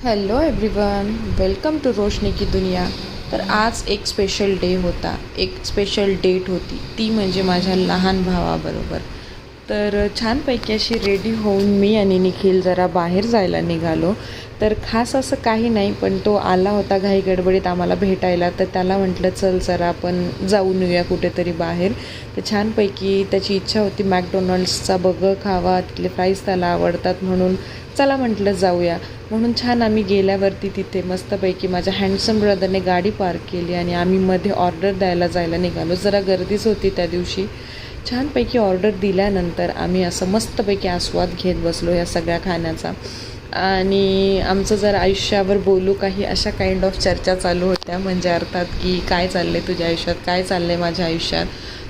Hello everyone, welcome to रोशनी की दुनिया. तर आज एक स्पेशल डे होता, एक स्पेशल डेट होती, ती म्हणजे माझ्या लहान भावाबरोबर. तर छानपैकी अशी रेडी होऊन मी आणि निखिल जरा बाहेर जायला निघालो. तर खास असं काही नाही, पण तो आला होता घाई गडबडीत आम्हाला भेटायला. तर त्याला म्हटलं चल जरा आपण जाऊन येऊया कुठेतरी बाहेर. तर छानपैकी त्याची इच्छा होती मॅकडोनल्ड्सचा बर्गर खावा, तिथले फ्राईज त्याला आवडतात म्हणून चला म्हटलं जाऊया. म्हणून छान आम्ही गेल्यावरती तिथे मस्तपैकी माझ्या हँडसम ब्रदरने गाडी पार्क केली आणि आम्ही मध्ये ऑर्डर द्यायला जायला निघालो. जरा गर्दीच होती त्या दिवशी. छानपैकी ऑर्डर दिल्यानंतर आम्ही असं मस्तपैकी आस्वाद घेत बसलो या सगळ्या खाण्याचा. आणि आमचं जर आयुष्यावर बोलू काही अशा काइंड ऑफ चर्चा चालू होत्या, म्हणजे अर्थात की काय चाललं आहे तुझ्या आयुष्यात, काय चाललं आहे माझ्या आयुष्यात.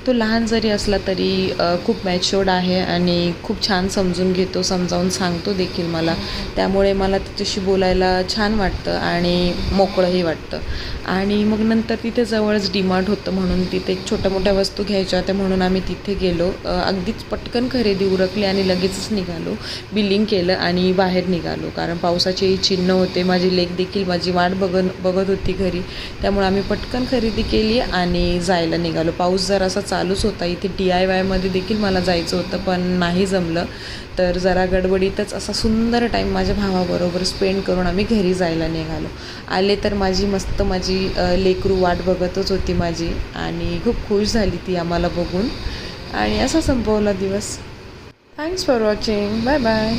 तो लहान जरी असला तरी खूप मॅच्युअर्ड आहे आणि खूप छान समजून घेतो, समजावून सांगतो देखील मला. त्यामुळे मला त्याच्याशी बोलायला छान वाटतं आणि मोकळंही वाटतं. आणि मग नंतर तिथे जवळच डीमार्ट होतं, म्हणून तिथे छोट्या मोठ्या वस्तू घ्यायच्या होत्या म्हणून आम्ही तिथे गेलो. अगदीच पटकन खरेदी उरकली आणि लगेचच निघालो. बिलिंग केलं आणि बाहेर निघालो, कारण पावसाचेही चिन्ह होते. माझी लेक देखील माझी वाट बघत होती घरी. त्यामुळे आम्ही पटकन खरेदी केली आणि जायला निघालो. पाऊस जर असा चालूच होता. इथे DIYमध्ये देखील मला जायचं होतं, पण नाही जमलं. तर जरा गडबडीतच असा सुंदर टाईम माझ्या भावाबरोबर स्पेंड करून आम्ही घरी जायला निघालो. आले तर माझी लेकरू वाट बघतच होती माझी, आणि खूप खुश झाली ती आम्हाला बघून. आणि असा संपवला दिवस. Thanks for watching. Bye bye.